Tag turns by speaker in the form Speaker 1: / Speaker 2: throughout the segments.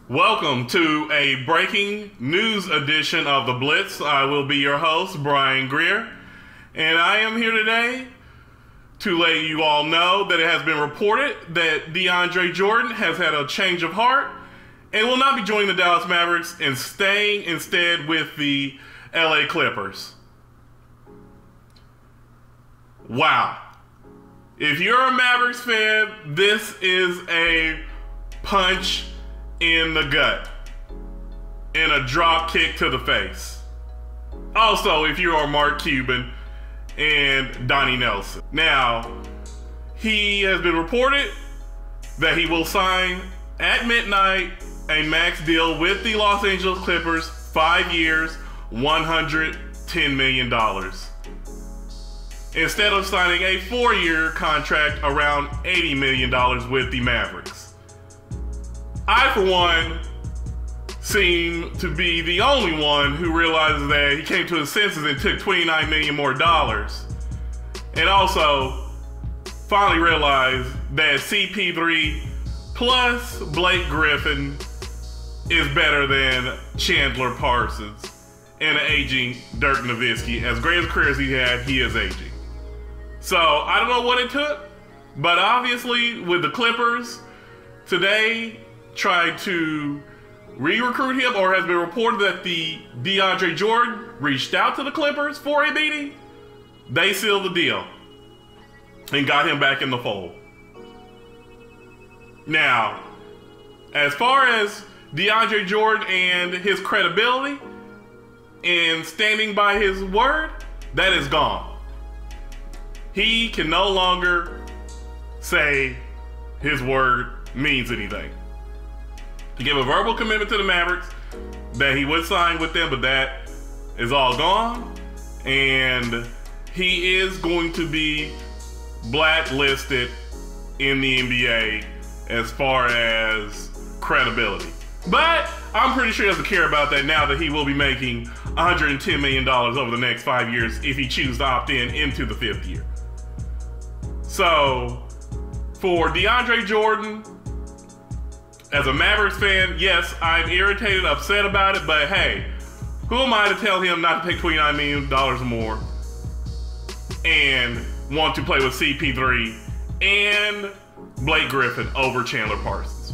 Speaker 1: Welcome to a breaking news edition of the Blitz. I will be your host, Bryan Greer, and I am here today to let you all know that it has been reported that DeAndre Jordan has had a change of heart and will not be joining the Dallas Mavericks and staying instead with the LA Clippers. Wow. If you're a Mavericks fan, this is a punch in the gut and a drop kick to the face. Also, if you are Mark Cuban and Donnie Nelson. Now, he has been reported that he will sign at midnight a max deal with the Los Angeles Clippers, 5 years, $110 million. Instead of signing a 4-year contract around $80 million with the Mavericks. I, for one, seem to be the only one who realizes that he came to his senses and took $29 million more dollars. And also finally realized that CP3 plus Blake Griffin is better than Chandler Parsons and an aging Dirk Nowitzki. As great a career as he had, he is aging. So I don't know what it took, but obviously with the Clippers today tried to re-recruit him, or has been reported that the DeAndre Jordan reached out to the Clippers for a meeting. They sealed the deal and got him back in the fold. Now, as far as DeAndre Jordan and his credibility and standing by his word, that is gone. He can no longer say his word means anything. He gave a verbal commitment to the Mavericks that he would sign with them, but that is all gone. And he is going to be blacklisted in the NBA as far as credibility. But I'm pretty sure he doesn't care about that now that he will be making $110 million over the next 5 years if he chooses to opt in into the 5th year. So, for DeAndre Jordan, as a Mavericks fan, yes, I'm irritated, upset about it, but hey, who am I to tell him not to pay $29 million or more and want to play with CP3 and Blake Griffin over Chandler Parsons?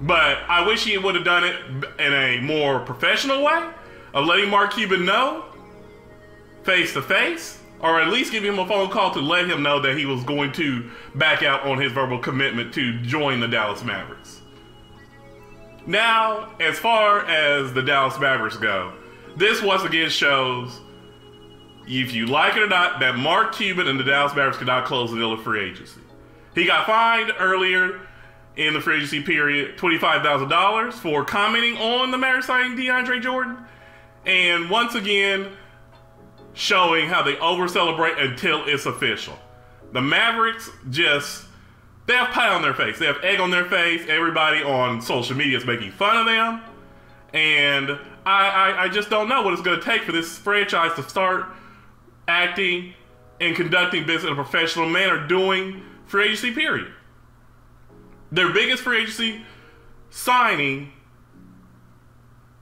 Speaker 1: But I wish he would have done it in a more professional way of letting Mark Cuban know face to face, or at least give him a phone call to let him know that he was going to back out on his verbal commitment to join the Dallas Mavericks. Now, as far as the Dallas Mavericks go, this once again shows, if you like it or not, that Mark Cuban and the Dallas Mavericks could not close the deal of free agency. He got fined earlier in the free agency period $25,000 for commenting on the Mavericks signing DeAndre Jordan. And once again, showing how they over-celebrate until it's official. The Mavericks they have pie on their face. They have egg on their face. Everybody on social media is making fun of them. And I just don't know what it's going to take for this franchise to start acting and conducting business in a professional manner during free agency period. Their biggest free agency signing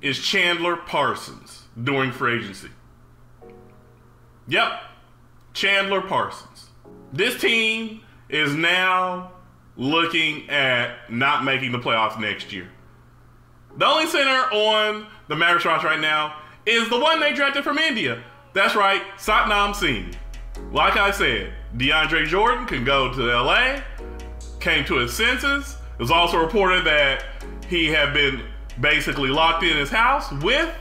Speaker 1: is Chandler Parsons during free agency. Yep, Chandler Parsons. This team is now looking at not making the playoffs next year. The only center on the Mavericks roster right now is the one they drafted from India. That's right, Satnam Singh. Like I said, DeAndre Jordan can go to LA, came to his senses. It was also reported that he had been basically locked in his house with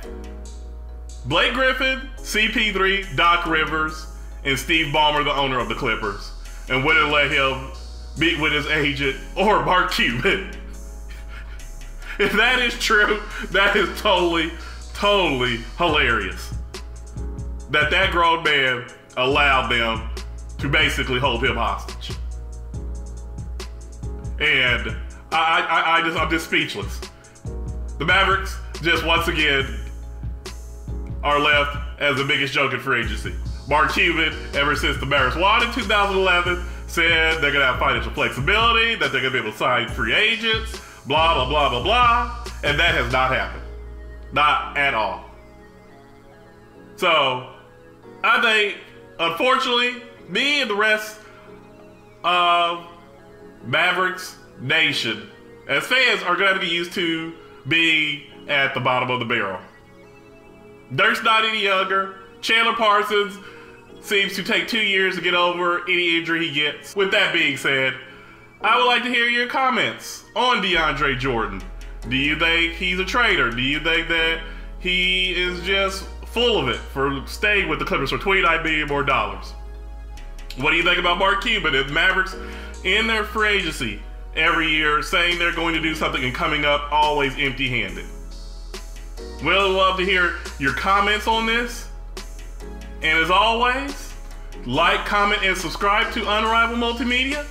Speaker 1: Blake Griffin, CP3, Doc Rivers, and Steve Ballmer, the owner of the Clippers, and wouldn't let him meet with his agent or Mark Cuban. If that is true, that is totally hilarious. That grown man allowed them to basically hold him hostage. And I'm just speechless. The Mavericks just once again are left as the biggest joke in free agency. Mark Cuban, ever since the Mavericks won in 2011, said they're going to have financial flexibility, that they're going to be able to sign free agents, blah, blah, blah, blah, blah. And that has not happened. Not at all. So, I think, unfortunately, me and the rest of Mavericks Nation, as fans, are going to have to get used to being at the bottom of the barrel. Dirk's not any younger. Chandler Parsons seems to take 2 years to get over any injury he gets. With that being said, I would like to hear your comments on DeAndre Jordan. Do you think he's a traitor? Do you think that he is just full of it for staying with the Clippers for $29 million more? What do you think about Mark Cuban and the Mavericks in their free agency every year, saying they're going to do something and coming up always empty-handed? We'll love to hear your comments on this. And as always, like, comment, and subscribe to Unrivaled Multimedia.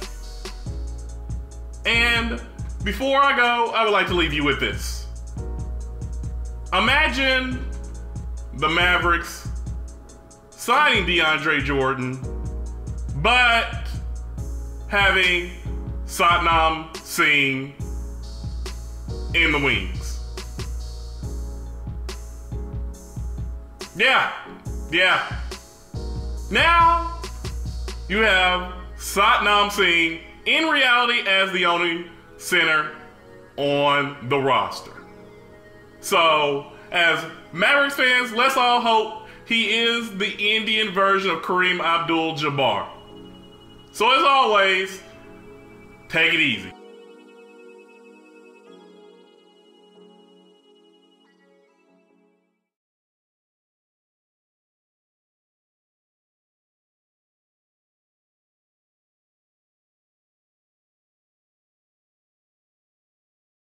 Speaker 1: And before I go, I would like to leave you with this. Imagine the Mavericks signing DeAndre Jordan, but having Satnam Singh in the wings. Yeah. Now, you have Satnam Singh in reality as the only center on the roster. So, as Mavericks fans, let's all hope he is the Indian version of Kareem Abdul-Jabbar. So as always, take it easy.